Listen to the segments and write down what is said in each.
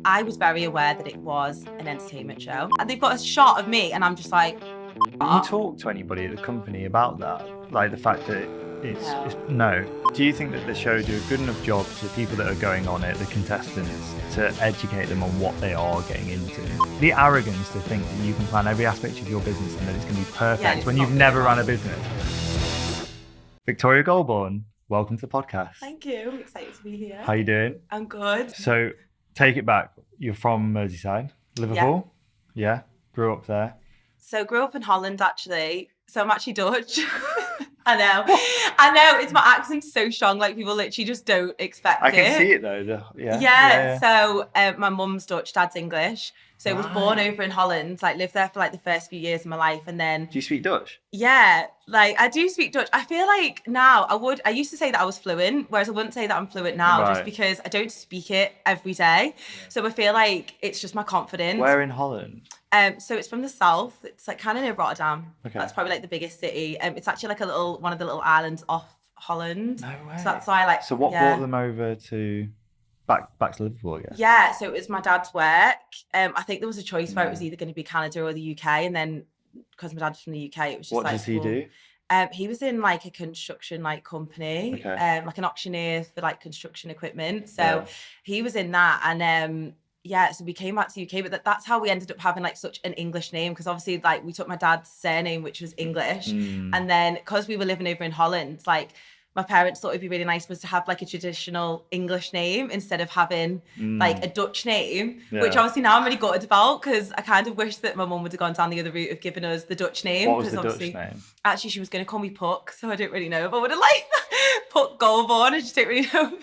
I was very aware that it was an entertainment show. And they've got a shot of me and I'm just like, Did you talk to anybody at the company about that? Like the fact that it's no. Do you think that the show do a good enough job to the people that are going on it, the contestants, to educate them on what they are getting into? The arrogance to think that you can plan every aspect of your business and that it's going to be perfect when you've never run a business. Victoria Goulbourne, welcome to the podcast. Thank you. I'm excited to be here. How you doing? I'm good. So, take it back. You're from Merseyside, Liverpool? Yeah. Grew up there. So grew up in Holland, actually. So I'm actually Dutch. I know. It's my accent's so strong. Like people literally just don't expect it. I can see it though. Yeah. So my mum's Dutch, dad's English. So I was born over in Holland. Like lived there for like the first few years of my life, and then. Do you speak Dutch? Yeah, like I do speak Dutch. I feel like now I used to say that I was fluent, whereas I wouldn't say that I'm fluent now, just because I don't speak it every day. So I feel like it's just my confidence. Where in Holland? So it's from the south. It's like kind of near Rotterdam. Okay. That's probably like the biggest city. It's actually like one of the little islands off Holland. No way. So that's why So what brought them over to back to Liverpool, I guess? Yeah, so it was my dad's work. I think there was a choice where it was either going to be Canada or the UK, and then because my dad's from the UK, it was just what like. What does he do? He was in like a construction like company, like an auctioneer for like construction equipment. So he was in that, and so we came back to UK, but that's how we ended up having like such an English name, because obviously like we took my dad's surname, which was English, and then because we were living over in Holland, like my parents thought it'd be really nice for us to have like a traditional English name instead of having like a Dutch name, which obviously now I'm really gutted about, because I kind of wish that my mum would have gone down the other route of giving us the Dutch name. What was the Dutch name? Actually, she was going to call me Puck, so I don't really know if I would have liked Puck Goulbourne. I just don't really know.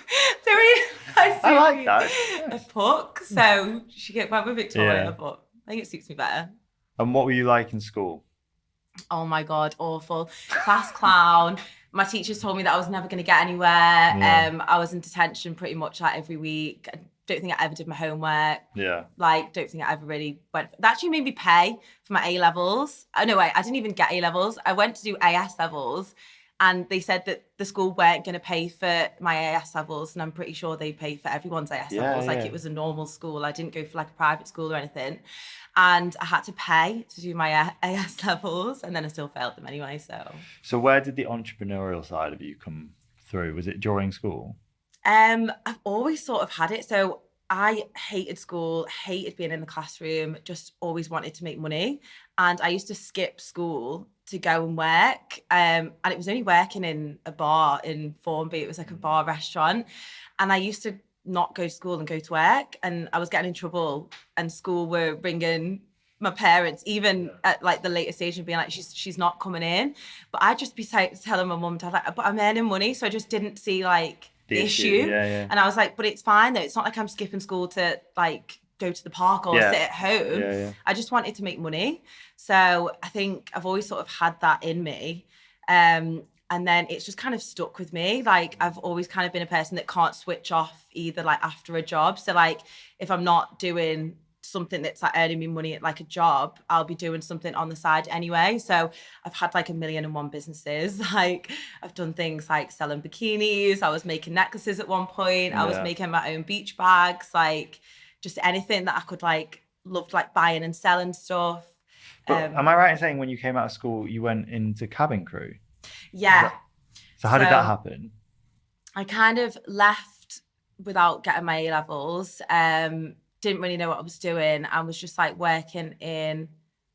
I like that. A Puck, so she went with Victoria, but I think it suits me better. And what were you like in school? Oh my God, awful. Class clown. My teachers told me that I was never going to get anywhere. I was in detention pretty much like every week. I don't think I ever did my homework. Like, don't think I ever really went. That actually made me pay for my A-levels. Oh, no, wait, I didn't even get A-levels. I went to do AS levels, and they said that the school weren't going to pay for my AS levels, and I'm pretty sure they pay for everyone's AS levels. Like, it was a normal school. I didn't go for like a private school or anything. And I had to pay to do my AS levels, and then I still failed them anyway. So where did the entrepreneurial side of you come through? Was it during school? I've always sort of had it. So I hated school, hated being in the classroom, just always wanted to make money. And I used to skip school to go and work. And it was only working in a bar in Formby. It was like a bar restaurant. And I used to not go to school and go to work, and I was getting in trouble, and school were ringing my parents even at like the later stage and being like, she's not coming in. But I'd just be telling my mum and dad like, but I'm earning money, so I just didn't see like the issue. And I was like, but it's fine though, it's not like I'm skipping school to like go to the park or sit at home. I just wanted to make money. So I think I've always sort of had that in me. And then it's just kind of stuck with me. Like, I've always kind of been a person that can't switch off either, like, after a job. So, like, if I'm not doing something that's, like, earning me money at, like, a job, I'll be doing something on the side anyway. So, I've had, like, 1,000,001 businesses. Like, I've done things like selling bikinis. I was making necklaces at one point. I was making my own beach bags. Like, just anything that I could, like, loved, like, buying and selling stuff. But am I right in saying when you came out of school, you went into cabin crew? Yeah. So how did that happen? I kind of left without getting my A-levels. Didn't really know what I was doing. I was just like working in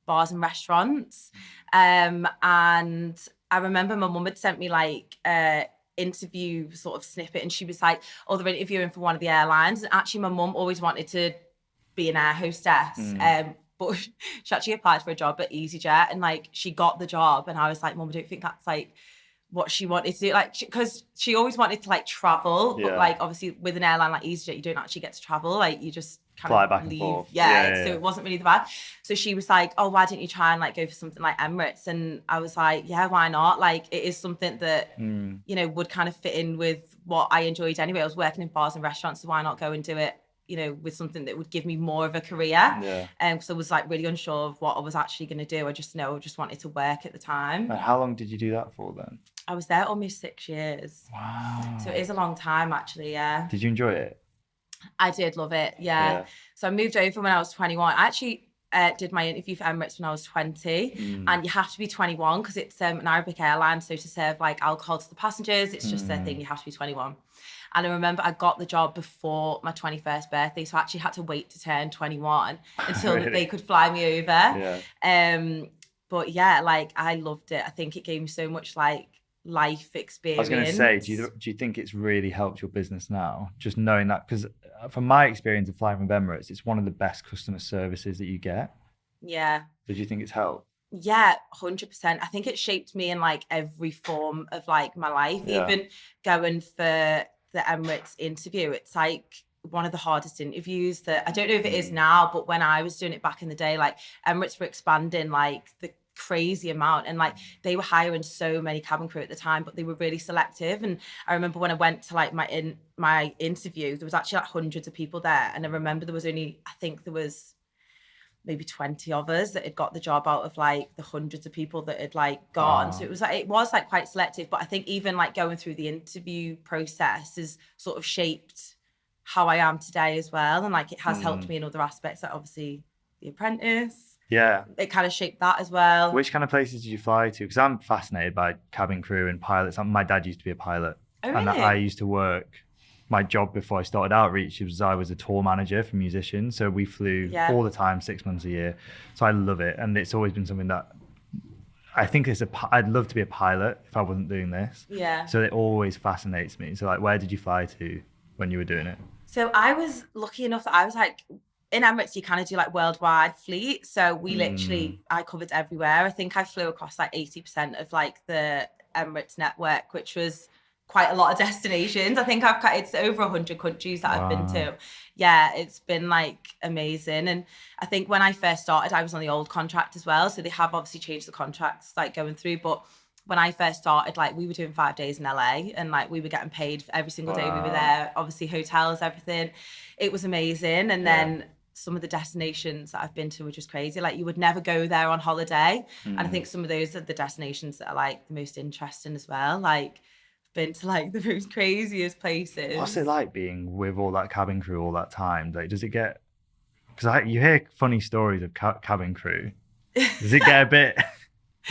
bars and restaurants. And I remember my mum had sent me like a interview sort of snippet, and she was like, oh, they're interviewing for one of the airlines. And actually my mum always wanted to be an air hostess. But she actually applied for a job at EasyJet, and like she got the job, and I was like, Mum, I don't think that's like what she wanted to do, like because she always wanted to like travel, but like obviously with an airline like EasyJet, you don't actually get to travel, like you just kind fly of back leave. And forth. So it wasn't really the bad. So she was like, oh, why don't you try and like go for something like Emirates? And I was like, yeah, why not? Like it is something that you know would kind of fit in with what I enjoyed anyway. I was working in bars and restaurants, so why not go and do it, you know, with something that would give me more of a career. So I was like really unsure of what I was actually going to do. I just wanted to work at the time. And how long did you do that for then? I was there almost 6 years. Wow. So it is a long time actually, yeah. Did you enjoy it? I did love it. Yeah. So I moved over when I was 21. I actually did my interview for Emirates when I was 20, and you have to be 21 because it's an Arabic airline. So to serve like alcohol to the passengers, it's just their thing. You have to be 21. And I remember I got the job before my 21st birthday, so I actually had to wait to turn 21 until Really? they could fly me over. Yeah. But yeah, like I loved it. I think it gave me so much like life I experience. was going to say, do you think it's really helped your business now, just knowing that? Because from my experience of flying with Emirates, it's one of the best customer services that you get. Yeah. So do you think it's helped? Yeah, 100%. I think it shaped me in like every form of like my life. Yeah. Even going for the Emirates interview, it's like one of the hardest interviews that I don't know if it is now, but when I was doing it back in the day, like Emirates were expanding like the crazy amount, and like they were hiring so many cabin crew at the time, but they were really selective. And I remember when I went to like my interview, there was actually like hundreds of people there, and I remember there was only, I think there was maybe 20 of us that had got the job out of like the hundreds of people that had like gone. So it was like quite selective, but I think even like going through the interview process has sort of shaped how I am today as well. And like it has helped me in other aspects, like obviously the Apprentice. Yeah. It kind of shaped that as well. Which kind of places did you fly to? Because I'm fascinated by cabin crew and pilots. My dad used to be a pilot. Oh, really? And I used to work, my job before I started Outreach was I was a tour manager for musicians. So we flew all the time, 6 months a year. So I love it. And it's always been something that I think I'd love to be a pilot if I wasn't doing this. Yeah. So it always fascinates me. So like, where did you fly to when you were doing it? So I was lucky enough that I was like, in Emirates, you kind of do like worldwide fleet. So we literally, I covered everywhere. I think I flew across like 80% of like the Emirates network, which was quite a lot of destinations. I think it's over 100 countries that I've been to. Yeah, it's been like amazing. And I think when I first started, I was on the old contract as well. So they have obviously changed the contracts like going through. But when I first started, like we were doing 5 days in LA, and like we were getting paid for every single day we were there. Obviously hotels, everything. It was amazing. And then some of the destinations that I've been to were just crazy. Like you would never go there on holiday. And I think some of those are the destinations that are like the most interesting as well. Like been to like the most craziest places. What's it like being with all that cabin crew all that time? Like, does it get? Because you hear funny stories of cabin crew. Does it get a bit?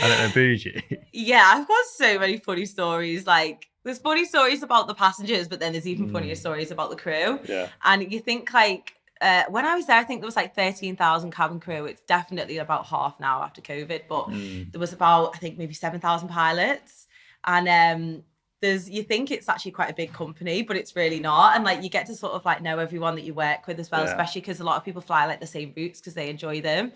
I don't know, bougie? Yeah, I've got so many funny stories. Like there's funny stories about the passengers, but then there's even funnier stories about the crew. Yeah. And you think like when I was there, I think there was like 13,000 cabin crew. It's definitely about half now after COVID, but there was about I think maybe 7,000 pilots, and you think it's actually quite a big company, but it's really not. And like you get to sort of like know everyone that you work with as well, especially because a lot of people fly like the same routes because they enjoy them.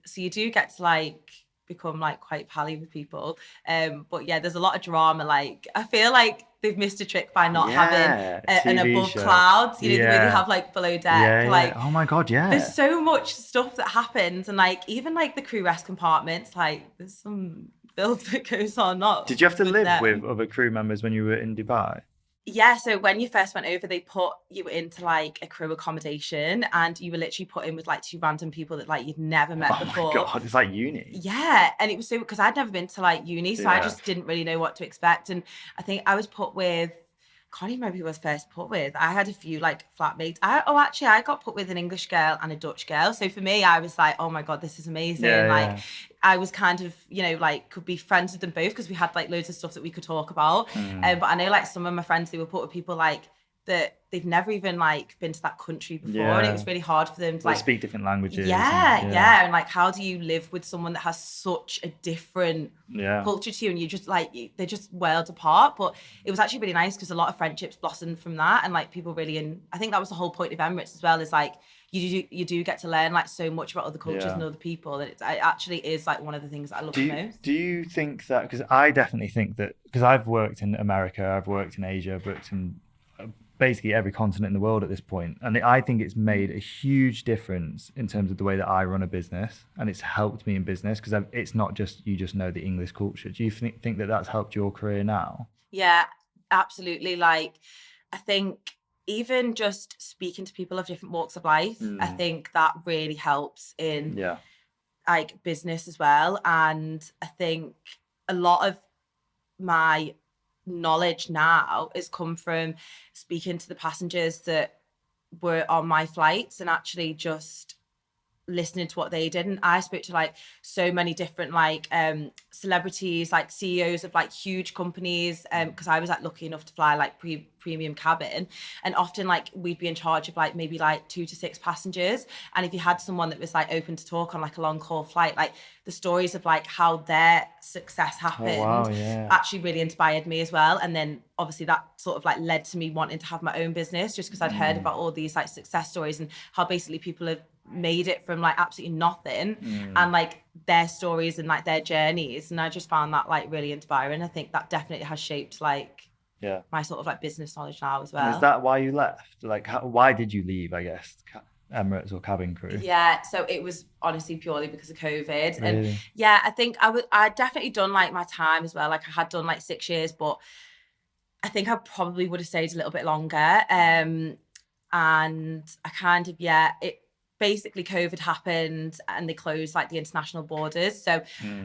So you do get to like become like quite pally with people. But yeah, there's a lot of drama. Like I feel like they've missed a trick by not having an above show. clouds. You know, the way they have like below deck. Like oh my god, yeah. There's so much stuff that happens, and like even like the crew rest compartments, like there's some filth that goes on. Did you have to live with other crew members when you were in Dubai? Yeah, so when you first went over, they put you into like a crew accommodation, and you were literally put in with like 2 random people that like you'd never met before. Oh my god, it's like uni. Yeah, and it was so because I'd never been to like uni, so I just didn't really know what to expect. And I think I was put with, I can't even remember who I was first put with. I had a few like flatmates. Actually, I got put with an English girl and a Dutch girl. So for me, I was like, oh my God, this is amazing. I was kind of, you know, like could be friends with them both because we had like loads of stuff that we could talk about. But I know like some of my friends, they were put with people like that they've never even like been to that country before, and it was really hard for them to like speak different languages. And like how do you live with someone that has such a different culture to you, and you just like they're just worlds apart. But it was actually really nice because a lot of friendships blossomed from that, and like people really, I think that was the whole point of Emirates as well, is like you do get to learn like so much about other cultures and other people, and it actually is like one of the things that I love the most. Do you think that, because I definitely think that, because I've worked in America, I've worked in Asia, I've worked in basically every continent in the world at this point, and I think it's made a huge difference in terms of the way that I run a business, and it's helped me in business because it's not just you just know the English culture. Do you think that that's helped your career now? Yeah, absolutely. Like I think even just speaking to people of different walks of life, I think that really helps in like business as well. And I think a lot of my knowledge now has come from speaking to the passengers that were on my flights and actually just listening to what they did. And I spoke to like so many different like celebrities, like CEOs of like huge companies, because I was like lucky enough to fly like premium cabin, and often like we'd be in charge of like maybe like 2 to 6 passengers, and if you had someone that was like open to talk on like a long haul flight, like the stories of like how their success happened actually really inspired me as well. And then obviously that sort of like led to me wanting to have my own business, just because I'd heard about all these like success stories and how basically people have made it from like absolutely nothing, and like their stories and like their journeys, and I just found that like really inspiring. I think that definitely has shaped like my sort of like business knowledge now as well. And is that why you left? Like why did you leave, I guess, Emirates or cabin crew? So it was honestly purely because of COVID. Really? And I think I'd definitely done like my time as well. Like I had done like 6 years, but I think I probably would have stayed a little bit longer. And I kind of it basically COVID happened and they closed like the international borders. So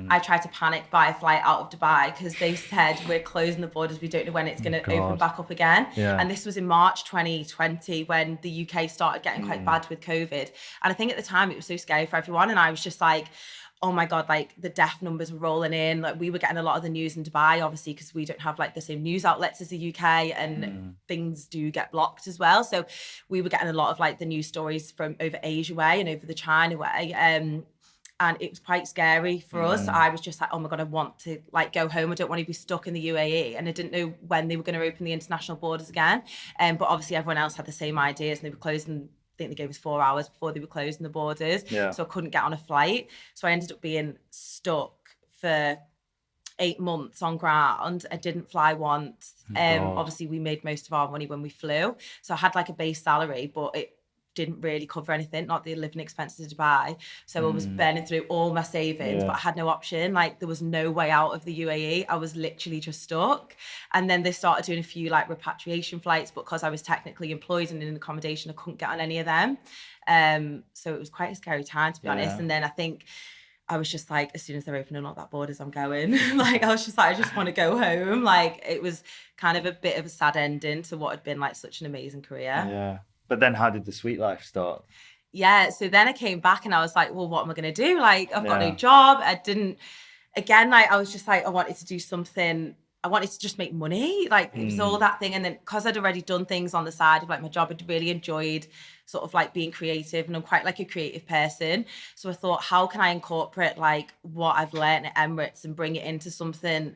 I tried to panic buy a flight out of Dubai because they said we're closing the borders. We don't know when it's going to open back up again. And this was in March 2020 when the UK started getting quite bad with COVID. And I think at the time it was so scary for everyone. And I was just like, oh my God, like the death numbers were rolling in. Like we were getting a lot of the news in Dubai, obviously, because we don't have like the same news outlets as the UK, and things do get blocked as well. So we were getting a lot of like the news stories from over Asia way and over the China way. And it was quite scary for us. I was just like, oh my God, I want to like go home. I don't want to be stuck in the UAE. And I didn't know when they were going to open the international borders again. But obviously everyone else had the same ideas, and they were closing, I think they gave us 4 hours before they were closing the borders. So I couldn't get on a flight. So I ended up being stuck for 8 months on ground. I didn't fly once. Obviously we made most of our money when we flew. So I had like a base salary, but it didn't really cover anything, not the living expenses to Dubai. So I was burning through all my savings, but I had no option. Like there was no way out of the UAE. I was literally just stuck. And then they started doing a few like repatriation flights, but because I was technically employed and in accommodation, I couldn't get on any of them. So it was quite a scary time, to be honest. And then I think I was just like, as soon as they're opening up that borders, I'm going. Like I was just like, I just want to go home. Like it was kind of a bit of a sad ending to what had been like such an amazing career. But then how did the sweet life start? So then I came back and I was like, well, what am I going to do? Like, I've got no job. I was just like, I wanted to do something. I wanted to just make money. Like, it was all that thing. And then because I'd already done things on the side of like my job, I'd really enjoyed sort of like being creative, and I'm quite like a creative person. So I thought, how can I incorporate like what I've learned at Emirates and bring it into something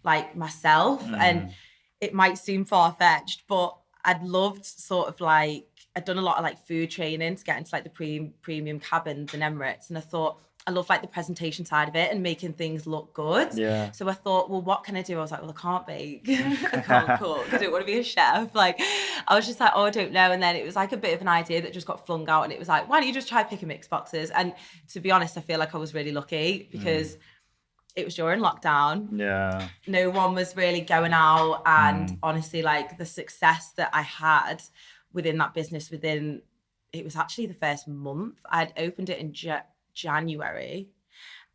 like myself? And it might seem far-fetched, but I'd loved sort of like, I'd done a lot of like food training to get into like the premium cabins in Emirates. And I thought, I love like the presentation side of it and making things look good. So I thought, well, what can I do? I was like, well, I can't bake. I can't cook. I don't want to be a chef. Like, I was just like, oh, I don't know. And then it was like a bit of an idea that just got flung out. And it was like, why don't you just try pick and mix boxes? And to be honest, I feel like I was really lucky because it was during lockdown. No one was really going out. And honestly, like the success that I had within that business it was actually the first month. I'd opened it in January,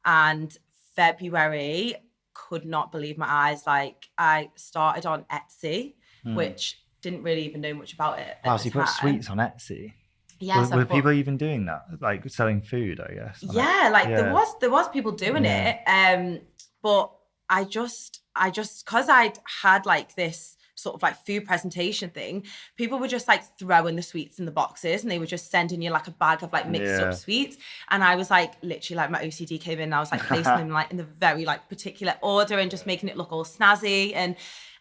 and February, could not believe my eyes. Like I started on Etsy, which didn't really even know much about it. Wow, so you put sweets on Etsy? Yes. Were people even doing that? Like selling food, I guess? There was people doing it. But I just, because I'd had like this sort of like food presentation thing, people were just like throwing the sweets in the boxes, and they were just sending you like a bag of like mixed up sweets. And I was like, literally like my OCD came in, and I was like placing them like in the very like particular order and just making it look all snazzy. And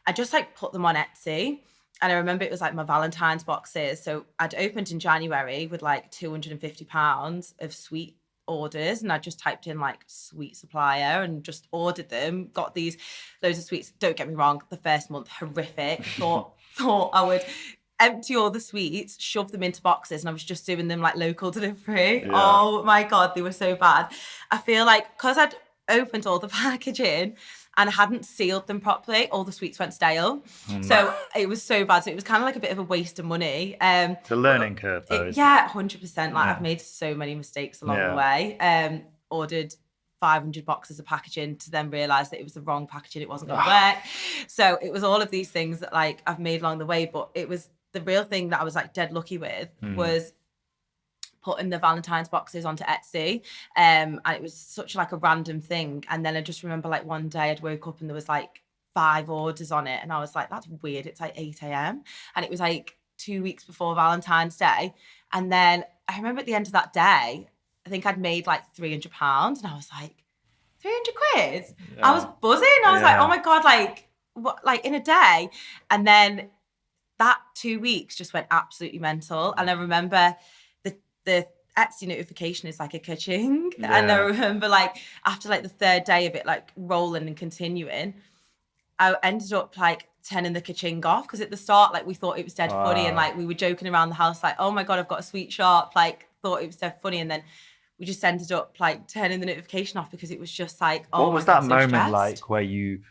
I just like put them on Etsy. And I remember it was like my Valentine's boxes. So I'd opened in January with like £250 of sweet orders, and I just typed in like sweet supplier and just ordered them, got these loads of sweets. Don't get me wrong, the first month, horrific. Thought I would empty all the sweets, shove them into boxes, and I was just doing them like local delivery. Oh my God, they were so bad. I feel like because I'd opened all the packaging and I hadn't sealed them properly, all the sweets went stale. So it was so bad. So it was kind of like a bit of a waste of money. It's a learning curve though, 100%. Like I've made so many mistakes along the way. Ordered 500 boxes of packaging to then realise that it was the wrong packaging, it wasn't going to work. So it was all of these things that like I've made along the way, but it was the real thing that I was like dead lucky with was putting the Valentine's boxes onto Etsy. And it was such like a random thing. And then I just remember like one day I'd woke up and there was like 5 orders on it. And I was like, that's weird. It's like 8 a.m. And it was like 2 weeks before Valentine's Day. And then I remember at the end of that day, I think I'd made like £300. And I was like, 300 quid? Yeah. I was buzzing. I was like, oh my God, like, what, like in a day? And then that 2 weeks just went absolutely mental. And I remember the Etsy notification is like a ka-ching. Yeah. And I remember like after like the 3rd day of it like rolling and continuing, I ended up like turning the ka-ching off, because at the start like we thought it was dead funny, and like we were joking around the house like, oh my God, I've got a sweet shop, like thought it was dead funny, and then we just ended up like turning the notification off because it was just like, oh, what was that moment like where you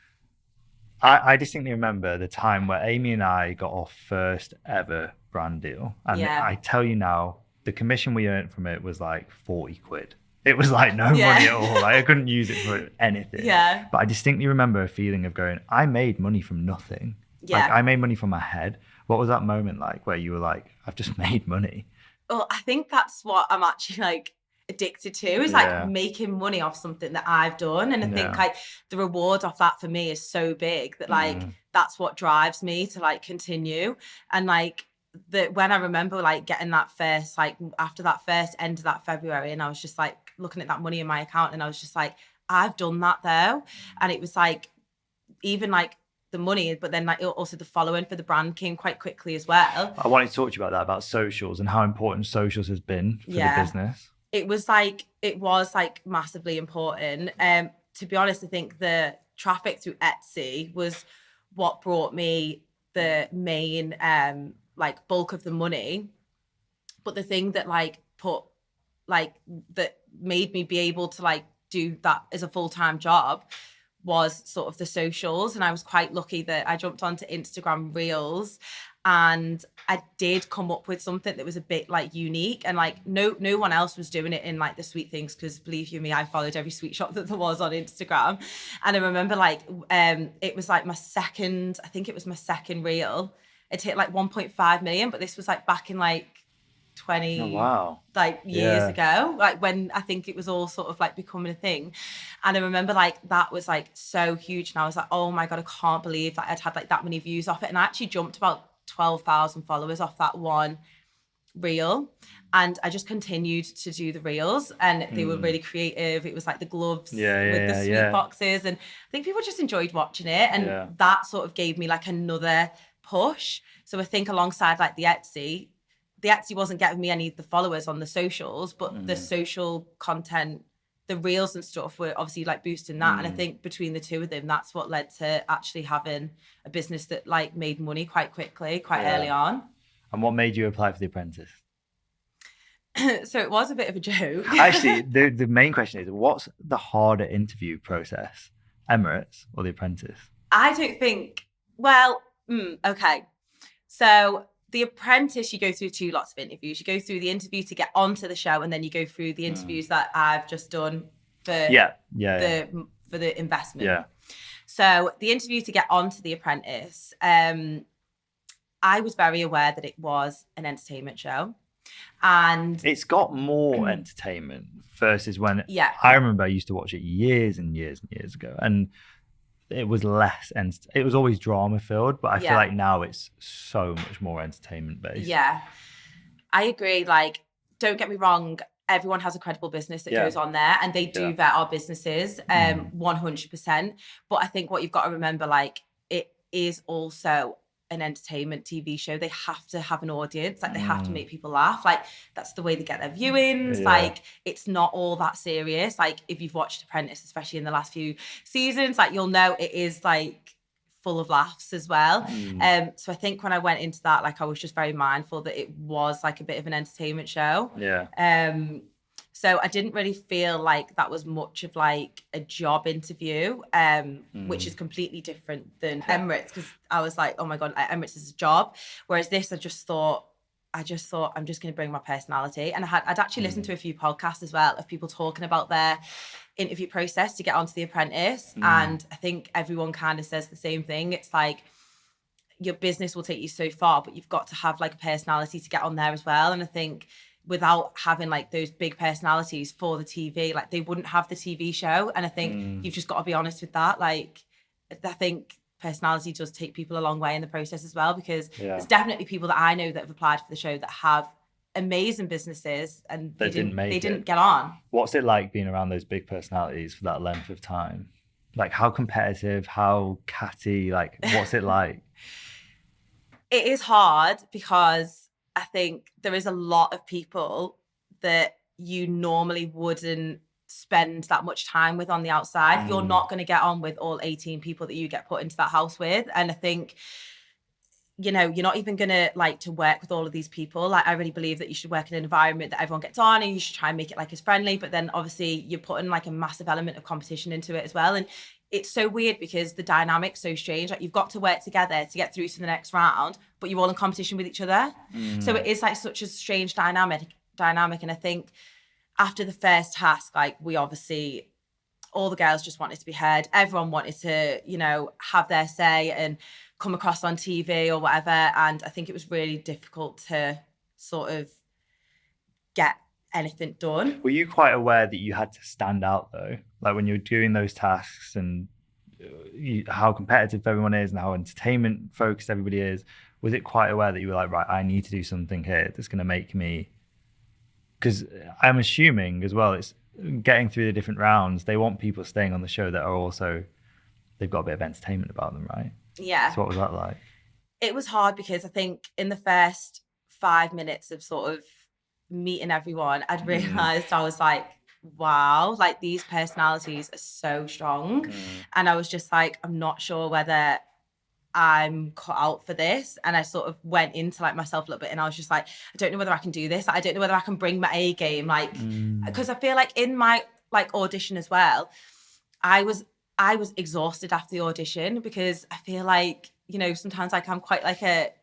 I distinctly remember the time where Amy and I got our first ever brand deal, and I tell you now, the commission we earned from it was like 40 quid. It was like no money at all. Like, I couldn't use it for anything. Yeah. But I distinctly remember a feeling of going, I made money from nothing. Yeah. Like, I made money from my head. What was that moment like where you were like, I've just made money? Well, I think that's what I'm actually like addicted to, is like making money off something that I've done. And I think like the reward off that for me is so big that like that's what drives me to like continue. And like when I remember like getting that first, like after that first end of that February, and I was just like looking at that money in my account, and I was just like, I've done that though. And it was like, even like the money, but then like also the following for the brand came quite quickly as well. I wanted to talk to you about that, about socials and how important socials has been for the business. It was like massively important. To be honest, I think the traffic through Etsy was what brought me the main like bulk of the money. But the thing that like that made me be able to like do that as a full-time job was sort of the socials. And I was quite lucky that I jumped onto Instagram Reels, and I did come up with something that was a bit like unique, and like no one else was doing it in like the sweet things, because believe you me, I followed every sweet shop that there was on Instagram. And I remember like it was like my second reel. It hit like 1.5 million, but this was like back in like 20 like years ago, like when I think it was all sort of like becoming a thing. And I remember like that was like so huge, and I was like, oh my God, I can't believe that I'd had like that many views off it. And I actually jumped about 12,000 followers off that one reel, and I just continued to do the reels, and they were really creative. It was like the gloves with the sweet boxes, and I think people just enjoyed watching it, and that sort of gave me like another push. So I think alongside like the Etsy wasn't getting me any of the followers on the socials, but the social content, the reels and stuff were obviously like boosting that. And I think between the two of them, that's what led to actually having a business that like made money quite quickly, quite early on. And what made you apply for The Apprentice? So it was a bit of a joke. Actually, the main question is, what's the harder interview process, Emirates or The Apprentice? I don't think, well, okay. So The Apprentice, you go through 2 lots of interviews. You go through the interview to get onto the show, and then you go through the interviews that I've just done for the investment. Yeah. So the interview to get onto The Apprentice, I was very aware that it was an entertainment show. And it's got more entertainment versus when I remember I used to watch it years and years and years ago, and it was less, and it was always drama filled, but I feel like now it's so much more entertainment based. Yeah, I agree. Like, don't get me wrong, everyone has a credible business that goes on there, and they do vet our businesses 100%. But I think what you've got to remember, like, it is also an entertainment TV show. They have to have an audience, like they have to make people laugh. Like, that's the way they get their viewings. Like, it's not all that serious. Like, if you've watched Apprentice, especially in the last few seasons, like you'll know it is like full of laughs as well. So I think when I went into that, like I was just very mindful that it was like a bit of an entertainment show. So I didn't really feel like that was much of like a job interview, which is completely different than Emirates, because I was like, oh my God, Emirates is a job. Whereas this, I just thought I'm just going to bring my personality. And I'd actually listened to a few podcasts as well of people talking about their interview process to get onto The Apprentice. And I think everyone kind of says the same thing. It's like, your business will take you so far, but you've got to have like a personality to get on there as well. And I think without having like those big personalities for the TV, like they wouldn't have the TV show. And I think you've just got to be honest with that. Like, I think personality does take people a long way in the process as well, because there's definitely people that I know that have applied for the show that have amazing businesses and they didn't get on. What's it like being around those big personalities for that length of time? Like, how competitive, how catty, like, what's it like? It is hard because I think there is a lot of people that you normally wouldn't spend that much time with on the outside. You're not going to get on with all 18 people that you get put into that house with. And I think, you know, you're not even going to like to work with all of these people. Like, I really believe that you should work in an environment that everyone gets on, and you should try and make it like as friendly. But then obviously you're putting like a massive element of competition into it as well. And it's so weird because the dynamic's so strange. Like, you've got to work together to get through to the next round, but you're all in competition with each other. So it is like such a strange dynamic. And I think after the first task, like, we obviously, all the girls just wanted to be heard. Everyone wanted to, you know, have their say and come across on TV or whatever. And I think it was really difficult to sort of get anything done. Were you quite aware that you had to stand out though? Like, when you're doing those tasks and how competitive everyone is and how entertainment focused everybody is, was it quite aware that you were like, right, I need to do something here that's going to make me... Because I'm assuming as well, it's getting through the different rounds, they want people staying on the show that are also, they've got a bit of entertainment about them, right? Yeah. So what was that like? It was hard because I think in the first 5 minutes of sort of meeting everyone, I'd realised I was like, wow, like these personalities are so strong. And I was just like, I'm not sure whether I'm cut out for this. And I sort of went into like myself a little bit, and I was just like, I don't know whether I can do this. I don't know whether I can bring my A game. Like, because I feel like in my like audition as well, I was exhausted after the audition, because I feel like, you know, sometimes like I'm quite like a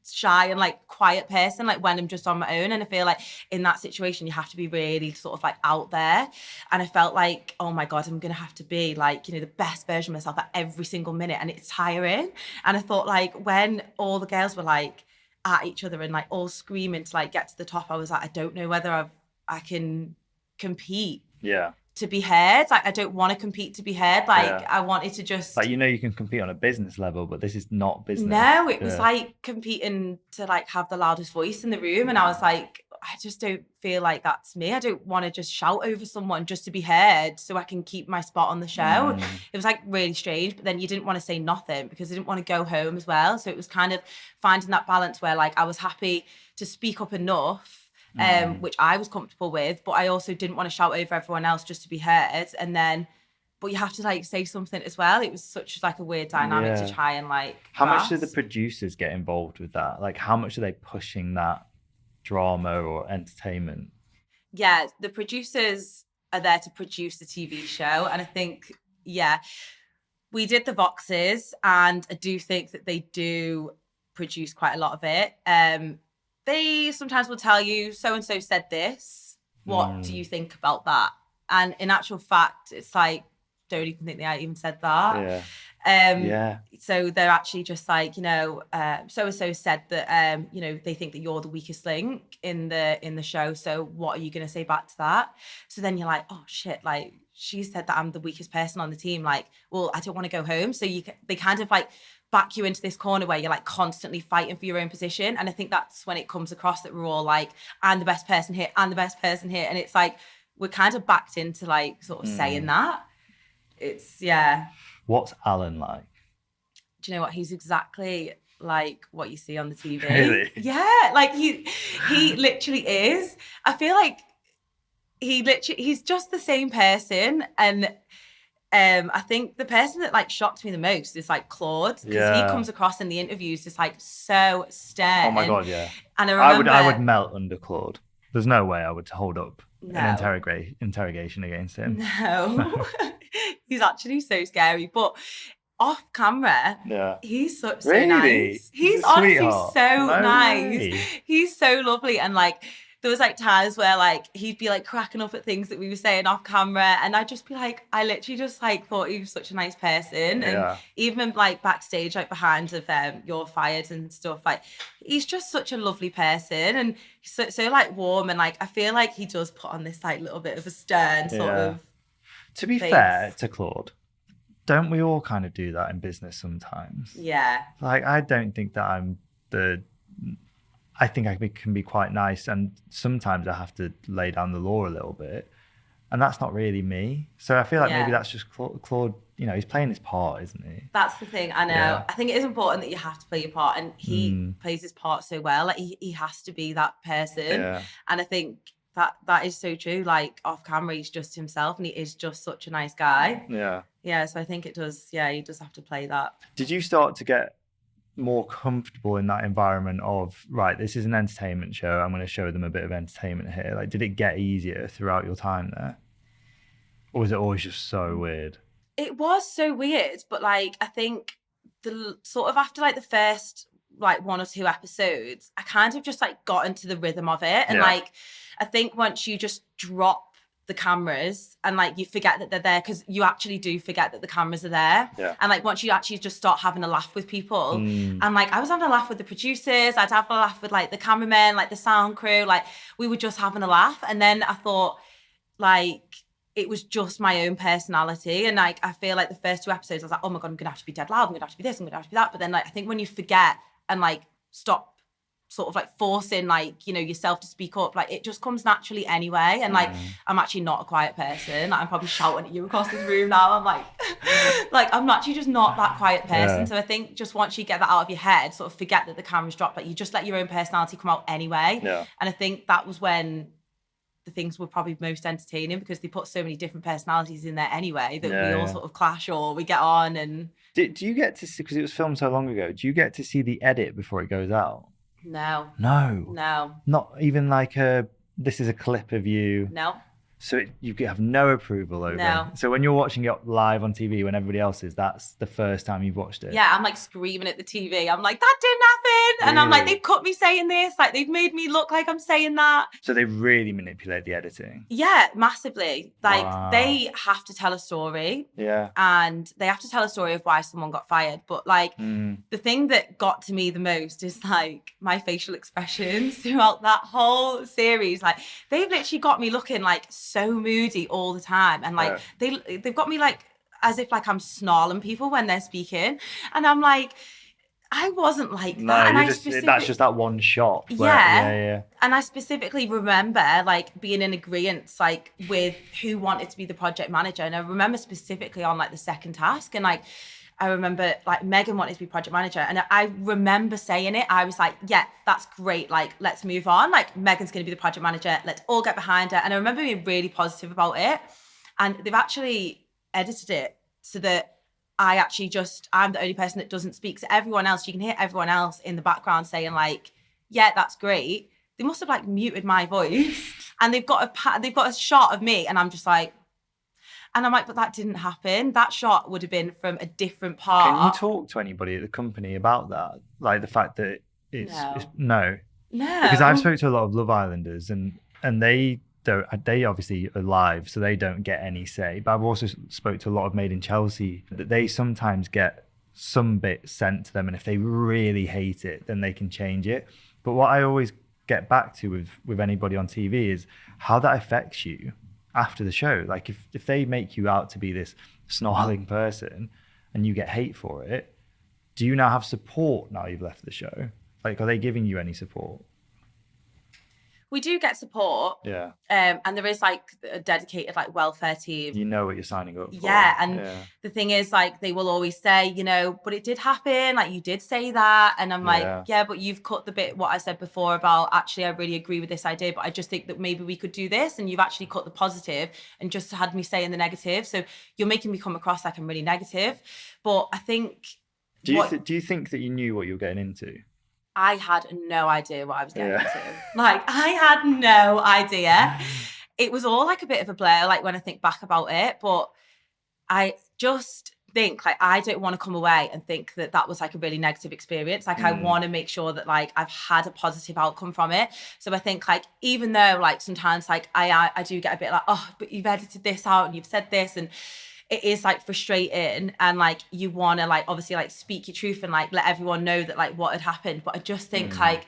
shy and like quiet person, like when I'm just on my own. And I feel like in that situation you have to be really sort of like out there. And I felt like, oh my God, I'm gonna have to be like, you know, the best version of myself at every single minute, and it's tiring. And I thought, like, when all the girls were like at each other and like all screaming to like get to the top, I was like, I don't know whether I can compete to be heard. Like, I don't want to compete to be heard. Like, I wanted to just... Like, you know, you can compete on a business level, but this is not business. No, it was like competing to like have the loudest voice in the room. And I was like, I just don't feel like that's me. I don't want to just shout over someone just to be heard so I can keep my spot on the show. It was like really strange, but then you didn't want to say nothing because I didn't want to go home as well. So it was kind of finding that balance where like I was happy to speak up enough, which I was comfortable with, but I also didn't want to shout over everyone else just to be heard. And then, but you have to like say something as well. It was such like a weird dynamic to try and like... How much do the producers get involved with that? Like, how much are they pushing that drama or entertainment? Yeah, the producers are there to produce the TV show. And I think, we did the Voxes, and I do think that they do produce quite a lot of it. They sometimes will tell you, so-and-so said this. What do you think about that? And in actual fact, it's like, don't even think they even said that. So they're actually just like, you know, so-and-so said that, you know, they think that you're the weakest link in the show. So what are you going to say back to that? So then you're like, oh shit, like she said that I'm the weakest person on the team. Like, well, I don't want to go home. So they kind of like back you into this corner where you're like constantly fighting for your own position. And I think that's when it comes across that we're all like, I'm the best person here, I'm the best person here. And it's like, we're kind of backed into like sort of saying that. It's, What's Alan like? Do you know what? He's exactly like what you see on the TV. Really? Yeah, like he literally is. I feel like he's just the same person. And I think the person that like shocked me the most is like Claude, because he comes across in the interviews just like so stern. Oh my God, yeah. And I would melt under Claude. There's no way I would hold up an interrogation against him. No. He's actually so scary. But off camera, he's so nice. He's honestly so nice. He's so lovely. And like there was like times where like he'd be like cracking up at things that we were saying off camera, and I'd just be like, I literally just like thought he was such a nice person. And even like backstage, like behind of You're Fired and stuff, like he's just such a lovely person, and he's so like warm, and like I feel like he does put on this like little bit of a stern sort of. To be fair to Claude, don't we all kind of do that in business sometimes? Yeah. Like, I don't think that I think I can be quite nice, and sometimes I have to lay down the law a little bit, and that's not really me. So I feel like maybe that's just Claude, you know, he's playing his part, isn't he? That's the thing, I know. Yeah. I think it is important that you have to play your part, and he plays his part so well. Like he has to be that person. Yeah. And I think that is so true. Like off camera, he's just himself, and he is just such a nice guy. Yeah. Yeah, so I think it does, he does have to play that. Did you start to get more comfortable in that environment of, right, this is an entertainment show, I'm going to show them a bit of entertainment here? Like, did it get easier throughout your time there? Or was it always just so weird? It was so weird, but like, I think the sort of after like the first like 1 or 2 episodes, I kind of just like got into the rhythm of it. And like, I think once you just drop the cameras and like you forget that they're there, because you actually do forget that the cameras are there. Yeah. And like once you actually just start having a laugh with people, and like I was having a laugh with the producers, I'd have a laugh with like the cameramen, like the sound crew, like we were just having a laugh. And then I thought like it was just my own personality. And like I feel like the first 2 episodes I was like, oh my God, I'm gonna have to be dead loud, I'm gonna have to be this, I'm gonna have to be that. But then like I think when you forget and like stop sort of like forcing like, you know, yourself to speak up, like it just comes naturally anyway. And like I'm actually not a quiet person. I'm probably shouting at you across this room now. I'm like like I'm actually just not that quiet person. So I think just once you get that out of your head, sort of forget that the camera's dropped, like you just let your own personality come out anyway. And I think that was when the things were probably most entertaining, because they put so many different personalities in there anyway that we all sort of clash or we get on. And do you get to see, because it was filmed so long ago, do you get to see the edit before it goes out? No. Not even like this is a clip of you. No. So you have no approval over it. So when you're watching it live on TV when everybody else is, that's the first time you've watched it? Yeah, I'm like screaming at the TV. I'm like, that didn't happen. Really? And I'm like, they've cut me saying this. Like they've made me look like I'm saying that. So they really manipulate the editing? Yeah, massively. Like they have to tell a story. Yeah. And they have to tell a story of why someone got fired. But like the thing that got to me the most is like my facial expressions throughout that whole series. Like they've literally got me looking like so moody all the time, and like they've got me like as if like I'm snarling people when they're speaking, and I'm like, I wasn't like that. And that's just that one shot. Yeah. And I specifically remember like being in agreement like with who wanted to be the project manager, and I remember specifically on like the second task, and like I remember like Megan wanted to be project manager, and I remember saying it. I was like, yeah, that's great. Like, let's move on. Like, Megan's going to be the project manager. Let's all get behind her. And I remember being really positive about it. And they've actually edited it so that I'm the only person that doesn't speak. So everyone else, you can hear everyone else in the background saying like, yeah, that's great. They must have like muted my voice, and they've got a shot of me, and I'm just like, and I'm like, but that didn't happen. That shot would have been from a different part. Can you talk to anybody at the company about that? Like the fact that it's no. Because I've spoken to a lot of Love Islanders, and they obviously are live, so they don't get any say. But I've also spoke to a lot of Made in Chelsea that they sometimes get some bit sent to them, and if they really hate it, then they can change it. But what I always get back to with anybody on TV is how that affects you after the show. Like if they make you out to be this snarling person and you get hate for it, do you now have support now you've left the show? Like, are they giving you any support? We do get support. Yeah. And there is like a dedicated like welfare team. You know what you're signing up for. Yeah. And the thing is like, they will always say, you know, but it did happen. Like you did say that. And I'm like, yeah, but you've cut the bit, what I said before about actually, I really agree with this idea, but I just think that maybe we could do this. And you've actually cut the positive and just had me saying the negative. So you're making me come across like I'm really negative. But I think. Do you think that you knew what you were getting into? I had no idea what I was getting into. Like, I had no idea. It was all like a bit of a blur, like when I think back about it. But think, like, I don't want to come away and think that that was like a really negative experience. Like, I want to make sure that like I've had a positive outcome from it. So I think like, even though like sometimes like I do get a bit like, oh, but you've edited this out and you've said this, and it is like frustrating, and like you want to like obviously like speak your truth and like let everyone know that like what had happened. But I just think like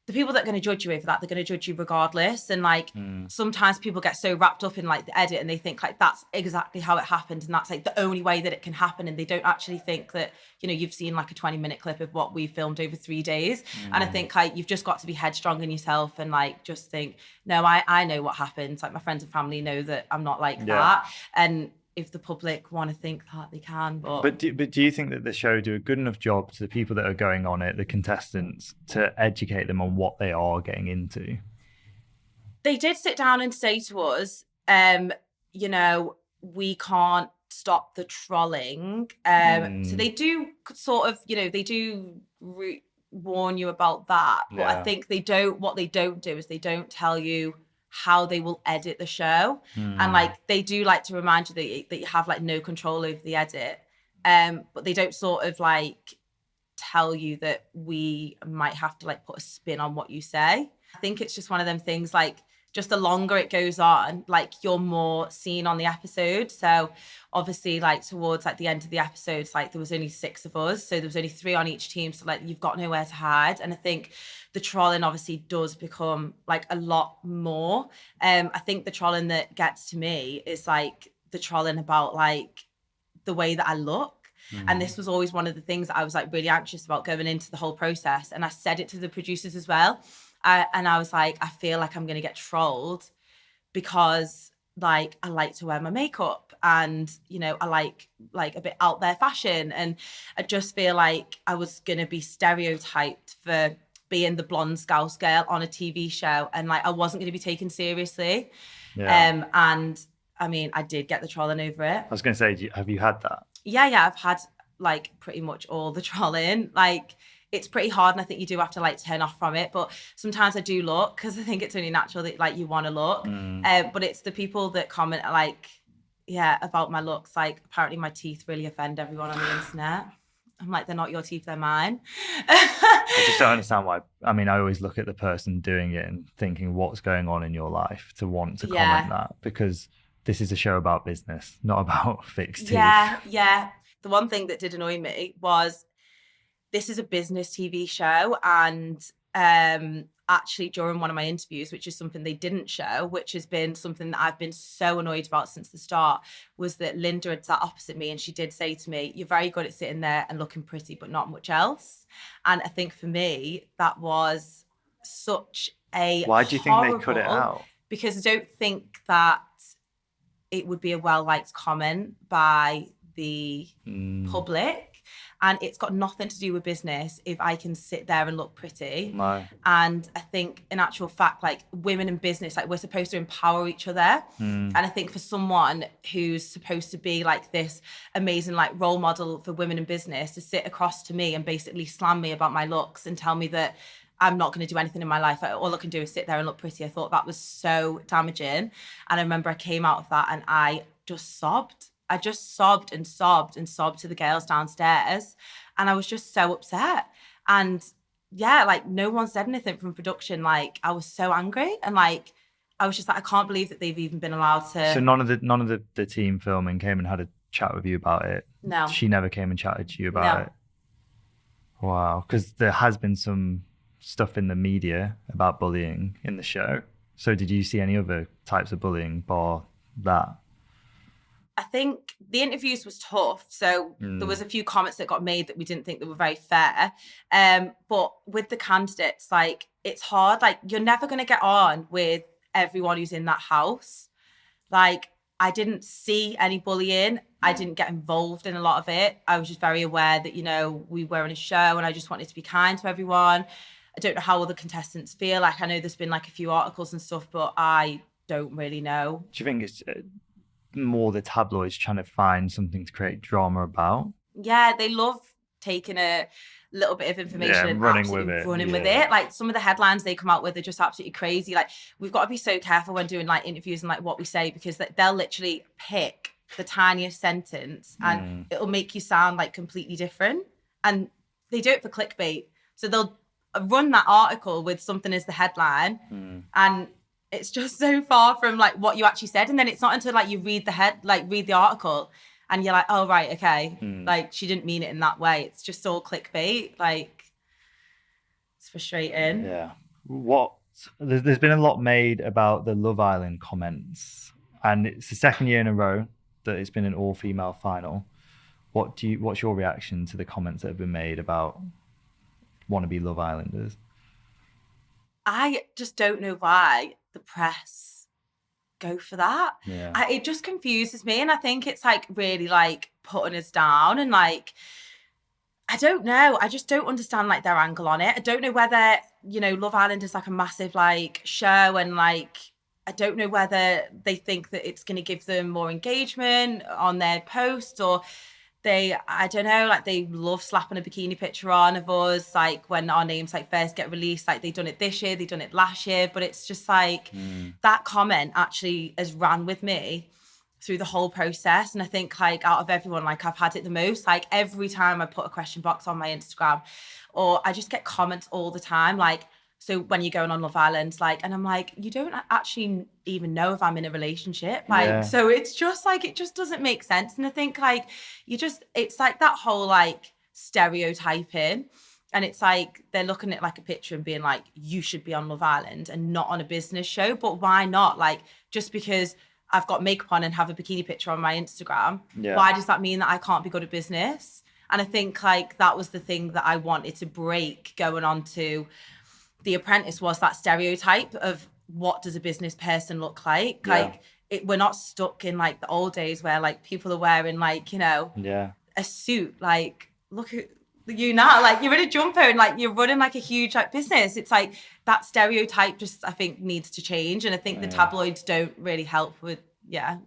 the people that are going to judge you over that, they're going to judge you regardless. And like sometimes people get so wrapped up in like the edit and they think like that's exactly how it happened and that's like the only way that it can happen, and they don't actually think that, you know, you've seen like a 20-minute clip of what we filmed over 3 days. And I think like you've just got to be headstrong in yourself and like just think, no, I know what happened. Like my friends and family know that I'm not like that. And if the public want to think that, they can. But do you think that the show do a good enough job to the people that are going on it, the contestants, to educate them on what they are getting into? They did sit down and say to us, you know, we can't stop the trolling. So they do sort of, you know, they do warn you about that. But I think what they don't do is they don't tell you how they will edit the show. And like they do like to remind you that you have like no control over the edit, but they don't sort of like tell you that we might have to like put a spin on what you say. I think it's just one of them things, like just the longer it goes on, like you're more seen on the episode. So obviously like towards like the end of the episodes, like there was only 6 of us, so there was only 3 on each team, so like you've got nowhere to hide. And I think the trolling obviously does become like a lot more. I think the trolling that gets to me is like the trolling about like the way that I look. And this was always one of the things that I was like really anxious about going into the whole process. And I said it to the producers as well. And I was like, I feel like I'm going to get trolled because like I like to wear my makeup and, you know, I like a bit out there fashion. And I just feel like I was going to be stereotyped for being the blonde Scouse girl on a TV show. And like, I wasn't going to be taken seriously. And I mean, I did get the trolling over it. I was going to say, have you had that? Yeah, I've had like pretty much all the trolling. Like, it's pretty hard, and I think you do have to like turn off from it. But sometimes I do look because I think it's only natural that like you want to look. But it's the people that comment like, about my looks. Like apparently my teeth really offend everyone on the internet. I'm like, they're not your teeth, they're mine. I just don't understand why. I mean, I always look at the person doing it and thinking, what's going on in your life to want to comment that, because this is a show about business, not about fixed teeth. Yeah. The one thing that did annoy me was this is a business TV show, and actually during one of my interviews, which is something they didn't show, which has been something that I've been so annoyed about since the start, was that Linda had sat opposite me and she did say to me, you're very good at sitting there and looking pretty, but not much else. And I think for me, that was such a Why do you think they cut it out? Because I don't think that it would be a well-liked comment by the public. And it's got nothing to do with business if I can sit there and look pretty. No. And I think in actual fact, like women in business, like we're supposed to empower each other. And I think for someone who's supposed to be like this amazing like role model for women in business to sit across to me and basically slam me about my looks and tell me that I'm not going to do anything in my life, all I can do is sit there and look pretty, I thought that was so damaging. And I remember I came out of that and I just sobbed. I just sobbed and sobbed and sobbed to the girls downstairs. And I was just so upset. And yeah, like no one said anything from production. Like I was so angry. And like, I was just like, I can't believe that they've even been allowed to. So none of the team filming came and had a chat with you about it? No. She never came and chatted to you about it? Wow. Because there has been some stuff in the media about bullying in the show. So did you see any other types of bullying bar that? I think the interviews was tough. So there was a few comments that got made that we didn't think that were very fair. But with the candidates, like it's hard. Like you're never going to get on with everyone who's in that house. Like I didn't see any bullying. I didn't get involved in a lot of it. I was just very aware that, you know, we were in a show and I just wanted to be kind to everyone. I don't know how other contestants feel. Like I know there's been like a few articles and stuff, but I don't really know. Do you think it's more the tabloids trying to find something to create drama about? Yeah, they love taking a little bit of information and running with it. Like some of the headlines they come out with are just absolutely crazy. Like we've got to be so careful when doing like interviews and like what we say, because like, they'll literally pick the tiniest sentence and it'll make you sound like completely different. And they do it for clickbait. So they'll run that article with something as the headline and it's just so far from like what you actually said. And then it's not until like you read the article and you're like, oh, right, okay. Like she didn't mean it in that way. It's just all clickbait. Like it's frustrating. Yeah. There's been a lot made about the Love Island comments, and it's the second year in a row that it's been an all-female final. What's your reaction to the comments that have been made about wannabe Love Islanders? I just don't know why the press go for that. Yeah. It just confuses me, and I think it's like really like putting us down, and like I don't know. I just don't understand like their angle on it. I don't know whether, you know, Love Island is like a massive like show and like I don't know whether they think that it's going to give them more engagement on their post or I don't know, like they love slapping a bikini picture on of us, like when our names like first get released, like they've done it this year, they've done it last year, but it's just like that comment actually has ran with me through the whole process. And I think like out of everyone, like I've had it the most. Like every time I put a question box on my Instagram or I just get comments all the time, like, so when you're going on Love Island, like, and I'm like, you don't actually even know if I'm in a relationship. Like, so it's just like, it just doesn't make sense. And I think like, it's like that whole like stereotyping. And it's like, they're looking at like a picture and being like, you should be on Love Island and not on a business show. But why not? Like, just because I've got makeup on and have a bikini picture on my Instagram, why does that mean that I can't be good at business? And I think like that was the thing that I wanted to break going on to The Apprentice, was that stereotype of what does a business person look like? Like we're not stuck in like the old days where like people are wearing like, you know, a suit. Like look at you now, like you're in a jumper and like you're running like a huge like business. It's like that stereotype just I think needs to change, and I think the tabloids don't really help with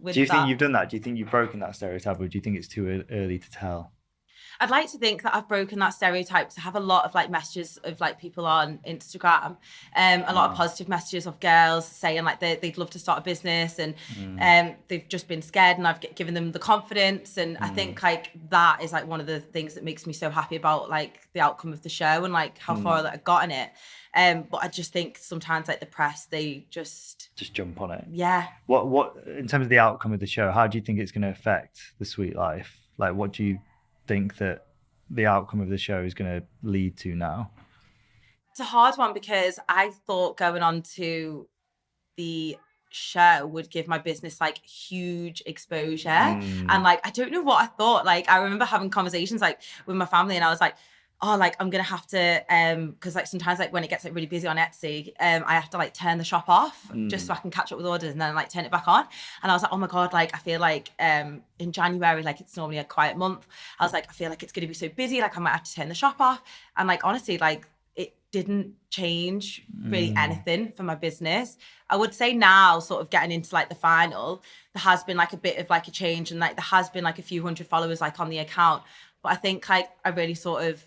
with Do you that. think you've done that? Do you think you've broken that stereotype, or do you think it's too early to tell? I'd like to think that I've broken that stereotype. I have a lot of like messages of like people on Instagram, a lot of positive messages of girls saying like they'd love to start a business and they've just been scared, and I've given them the confidence. And I think like that is like one of the things that makes me so happy about like the outcome of the show and like how far that I got in it. But I just think sometimes like the press, they just jump on it. Yeah. What in terms of the outcome of the show, how do you think it's going to affect The Sweet Life? Like, what do you think that the outcome of the show is going to lead to now? It's a hard one because I thought going on to the show would give my business like huge exposure. And like, I don't know what I thought. Like, I remember having conversations like with my family and I was like, oh, like I'm gonna have to because like sometimes like when it gets like really busy on Etsy, I have to like turn the shop off just so I can catch up with orders and then like turn it back on. And I was like, oh my god, like I feel like in January, like it's normally a quiet month, I was like, I feel like it's gonna be so busy, like I might have to turn the shop off. And like honestly, like it didn't change really anything for my business. I would say now, sort of getting into like the final, there has been like a bit of like a change, and like there has been like a few hundred followers like on the account. But I think like I really sort of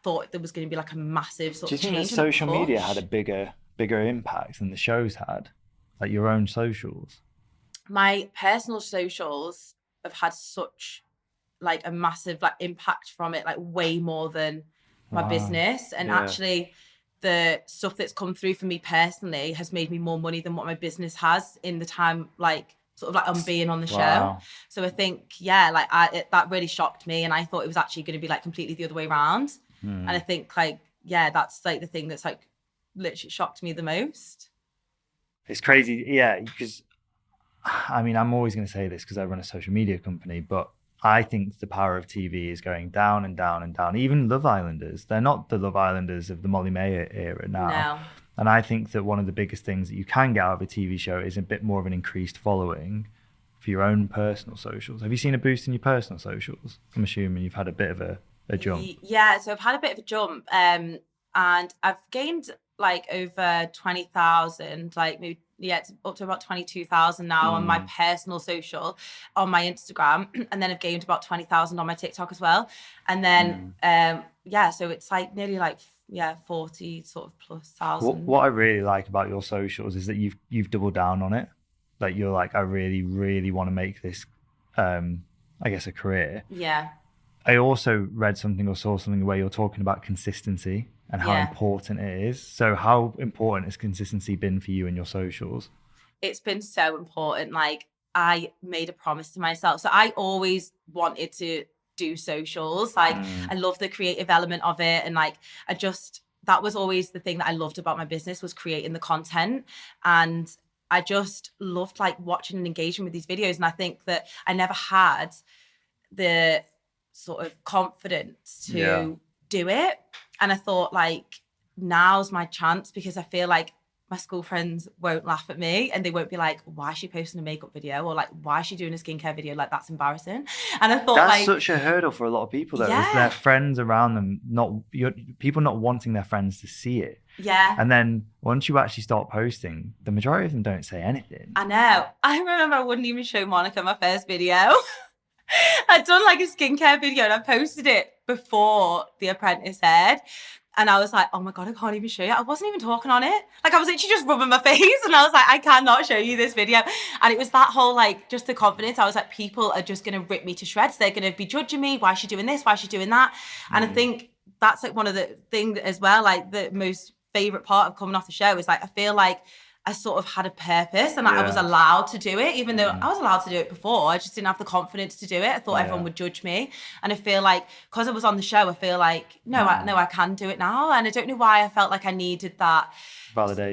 thought there was going to be like a massive sort of change. Do you think that social media had a bigger impact than the shows had? Like your own socials? My personal socials have had such like a massive like impact from it, like way more than my business. And actually the stuff that's come through for me personally has made me more money than what my business has in the time like sort of like I'm being on the show. So I think, like that really shocked me, and I thought it was actually going to be like completely the other way around. And I think like, that's like the thing that's like literally shocked me the most. It's crazy. Because I mean, I'm always going to say this because I run a social media company, but I think the power of TV is going down and down and down. Even Love Islanders, they're not the Love Islanders of the Molly May era now. No. And I think that one of the biggest things that you can get out of a TV show is a bit more of an increased following for your own personal socials. Have you seen a boost in your personal socials? I'm assuming you've had a bit of a jump. Yeah, so I've had a bit of a jump, and I've gained like over 20,000, like maybe it's up to about 22,000 now on my personal social on my Instagram, and then I've gained about 20,000 on my TikTok as well. And then so it's like nearly like 40 sort of plus thousand. What I really like about your socials is that you've doubled down on it. Like you're like, I really, really want to make this I guess, a career. Yeah. I also read something or saw something where you're talking about consistency and how important it is. So how important has consistency been for you in your socials? It's been so important. Like, I made a promise to myself. So I always wanted to do socials. Like, I love the creative element of it. And like, that was always the thing that I loved about my business, was creating the content. And I just loved like watching and engaging with these videos. And I think that I never had the sort of confidence to do it. And I thought, like, now's my chance, because I feel like my school friends won't laugh at me and they won't be like, why is she posting a makeup video? Or like, why is she doing a skincare video? Like, that's embarrassing. And I thought, that's such a hurdle for a lot of people, though, is their friends around them, people not wanting their friends to see it. Yeah. And then once you actually start posting, the majority of them don't say anything. I know. I remember I wouldn't even show Monica my first video. I'd done like a skincare video and I posted it before the Apprentice aired. And I was like, oh my God, I can't even show you. I wasn't even talking on it. Like, I was literally just rubbing my face and I was like, I cannot show you this video. And it was that whole, like, just the confidence. I was like, people are just going to rip me to shreds. They're going to be judging me. Why is she doing this? Why is she doing that? And I think that's like one of the things as well, like the most favorite part of coming off the show is like, I feel like I sort of had a purpose and I was allowed to do it, even though I was allowed to do it before. I just didn't have the confidence to do it. I thought everyone would judge me. And I feel like, because I was on the show, I feel like, I can do it now. And I don't know why I felt like I needed that validation.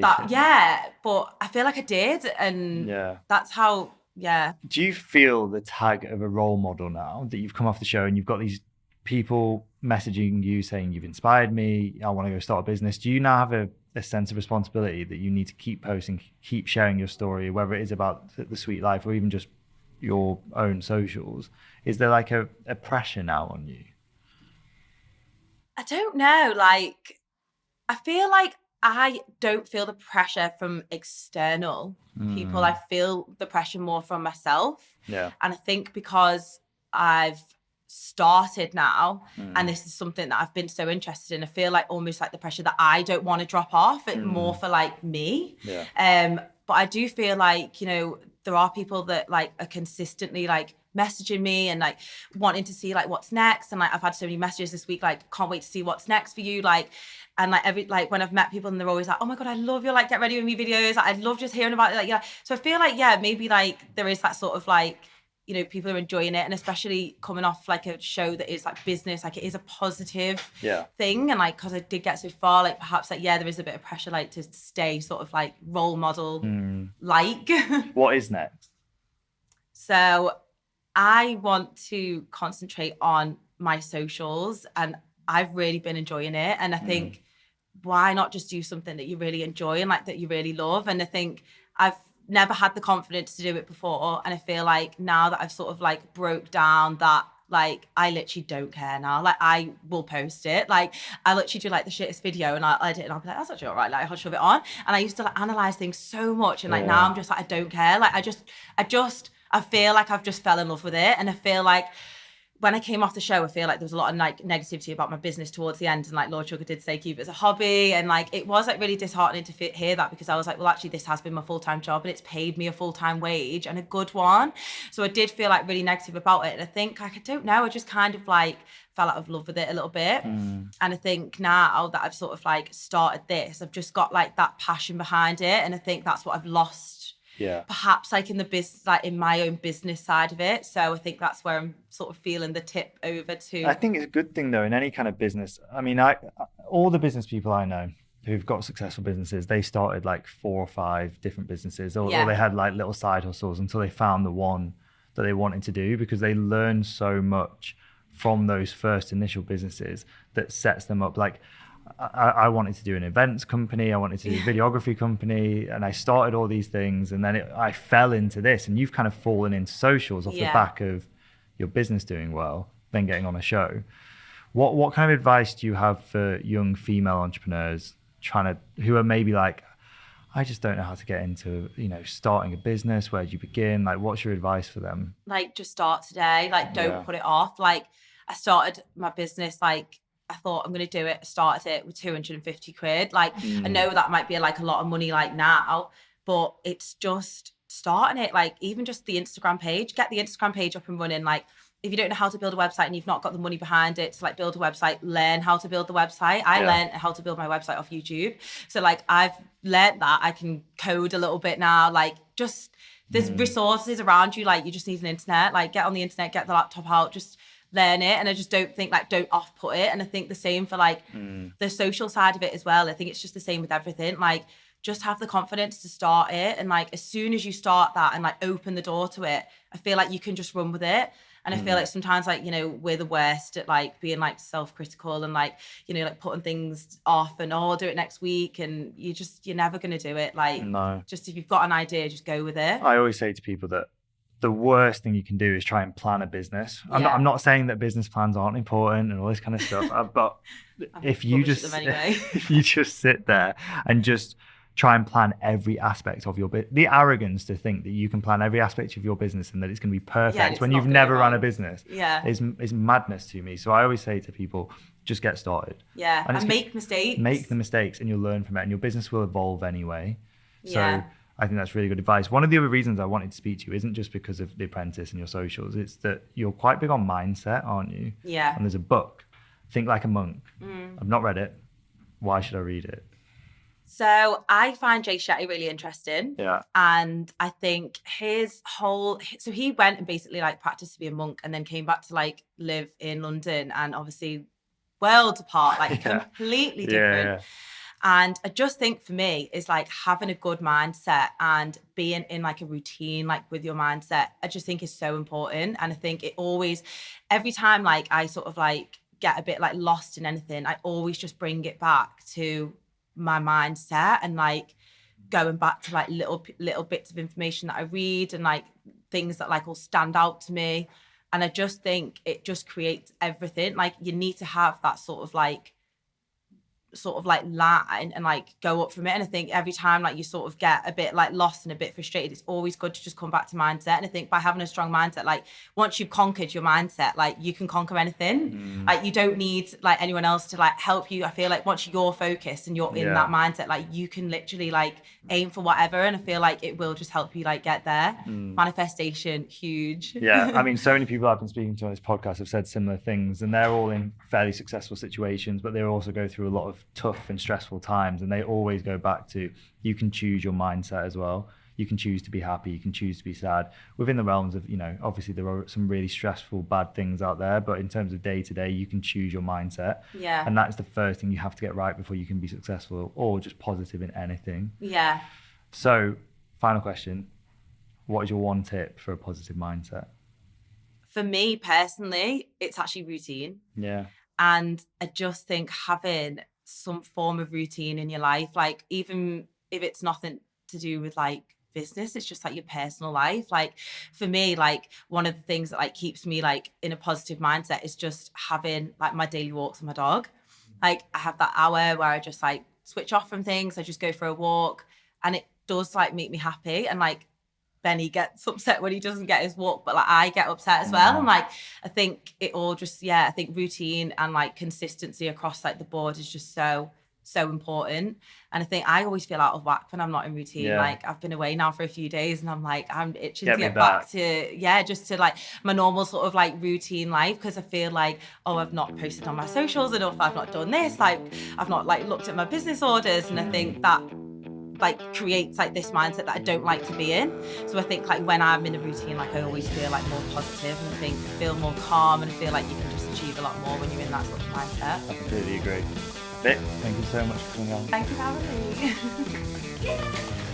But I feel like I did. And that's how, Do you feel the tag of a role model now that you've come off the show and you've got these people messaging you saying, you've inspired me, I want to go start a business? Do you now have a sense of responsibility that you need to keep posting, keep sharing your story, whether it is about the sweet life or even just your own socials? Is there like a pressure now on you? I don't know. Like, I feel like I don't feel the pressure from external people. I feel the pressure more from myself. Yeah. And I think because I've started now and this is something that I've been so interested in, I feel like almost like the pressure that I don't want to drop off, it's more for like me. But I do feel like, you know, there are people that like are consistently like messaging me and like wanting to see like what's next. And like I've had so many messages this week, like, can't wait to see what's next for you. Like, and like when I've met people and they're always like, oh my God, I love your like get ready with me videos. Like, I love just hearing about it. Like, so I feel like, maybe like there is that sort of like, you know, people are enjoying it, and especially coming off like a show that is like business, like it is a positive thing. And like, because I did get so far, like perhaps like, there is a bit of pressure like to stay sort of like role model like. What is next? So I want to concentrate on my socials, and I've really been enjoying it. And I think, why not just do something that you really enjoy and like that you really love? And I think I've never had the confidence to do it before, and I feel like now that I've sort of like broke down that, like, I literally don't care now. Like, I will post it. Like, I literally do like the shittest video and I'll edit and I'll be like, that's actually all right. Like, I'll shove it on. And I used to like analyze things so much, and like now I'm just like, I don't care. Like, I feel like I've just fell in love with it. And I feel like when I came off the show, I feel like there was a lot of like negativity about my business towards the end. And like Lord Sugar did say, keep it as a hobby. And like, it was like really disheartening to hear that, because I was like, well, actually this has been my full-time job and it's paid me a full-time wage and a good one. So I did feel like really negative about it. And I think like, I don't know, I just kind of like fell out of love with it a little bit. And I think now that I've sort of like started this, I've just got like that passion behind it. And I think that's what I've lost. Perhaps like in the business, like in my own business side of it. So I think that's where I'm sort of feeling the tip over to. I think it's a good thing though in any kind of business. I mean, all the business people I know who've got successful businesses, they started like 4 or 5 different businesses, or they had like little side hustles until they found the one that they wanted to do, because they learned so much from those first initial businesses that sets them up. Like, I wanted to do an events company, I wanted to do a videography company, and I started all these things, and then I fell into this. And you've kind of fallen into socials off the back of your business doing well, then getting on a show. What kind of advice do you have for young female entrepreneurs who are maybe like, I just don't know how to get into, you know, starting a business? Where do you begin? Like, what's your advice for them? Like, just start today. Like, don't put it off. Like, I started my business, like, I thought I'm going to do it. I started it with 250 quid. Like, I know that might be like a lot of money like now, but it's just starting it. Like even just the Instagram page, get the Instagram page up and running. Like if you don't know how to build a website and you've not got the money behind it to like build a website, learn how to build the website. I learned how to build my website off YouTube. So like I've learned that. I can code a little bit now. Like just there's resources around you. Like you just need an internet. Like get on the internet, get the laptop out, just learn it. And I just don't think like don't off-put it. And I think the same for like the social side of it as well. I think it's just the same with everything. Like just have the confidence to start it. And like as soon as you start that and like open the door to it, I feel like you can just run with it. And I feel like sometimes like, you know, we're the worst at like being like self-critical and like, you know, like putting things off and I'll do it next week. And you're never going to do it. Like, just if you've got an idea, just go with it. I always say to people that the worst thing you can do is try and plan a business. I'm not saying that business plans aren't important and all this kind of stuff, but if you just sit there and just try and plan every aspect of your business. The arrogance to think that you can plan every aspect of your business and that it's going to be perfect when you've never run a business is madness to me. So I always say to people, just get started. Yeah, and make mistakes. Make the mistakes and you'll learn from it and your business will evolve anyway. So I think that's really good advice. One of the other reasons I wanted to speak to you isn't just because of The Apprentice and your socials. It's that you're quite big on mindset, aren't you? Yeah. And there's a book, Think Like a Monk. I've not read it. Why should I read it? So I find Jay Shetty really interesting. Yeah. And I think so he went and basically like practiced to be a monk and then came back to like live in London and obviously worlds apart, like completely different. Yeah. And I just think for me is like having a good mindset and being in like a routine, like with your mindset, I just think is so important. And I think it always, every time like I sort of like get a bit like lost in anything, I always just bring it back to my mindset and like going back to like little bits of information that I read and like things that like will stand out to me. And I just think it just creates everything. Like you need to have that sort of like line and like go up from it. And I think every time like you sort of get a bit like lost and a bit frustrated, it's always good to just come back to mindset. And I think by having a strong mindset, like once you've conquered your mindset, like you can conquer anything. Like you don't need like anyone else to like help you. I feel like once you're focused and you're in that mindset, like you can literally like aim for whatever. And I feel like it will just help you like get there. Manifestation, huge. Yeah. I mean, so many people I've been speaking to on this podcast have said similar things and they're all in fairly successful situations, but they also go through a lot of tough and stressful times and they always go back to you can choose your mindset as well. You can choose to be happy, you can choose to be sad within the realms of, you know, obviously there are some really stressful bad things out there, but in terms of day to day you can choose your mindset. And that's the first thing you have to get right before you can be successful or just positive in anything. So final question, what is your one tip for a positive mindset? For me personally, it's actually routine. And I just think having some form of routine in your life, like even if it's nothing to do with like business, it's just like your personal life. Like for me, like one of the things that like keeps me like in a positive mindset is just having like my daily walks with my dog. Like I have that hour where I just like switch off from things. I just go for a walk and it does like make me happy. And like Benny gets upset when he doesn't get his walk, but like I get upset as well. And like I think it all just I think routine and like consistency across like the board is just so important. And I think I always feel out of whack when I'm not in routine. Like I've been away now for a few days and I'm like I'm itching to get back to just to like my normal sort of like routine life, because I feel like I've not posted on my socials enough, I've not done this, like I've not like looked at my business orders, and I think that like creates like this mindset that I don't like to be in. So I think like when I'm in a routine, like I always feel like more positive and I feel more calm, and I feel like you can just achieve a lot more when you're in that sort of mindset. I completely agree. Vic, thank you so much for coming on. Thank you for having me.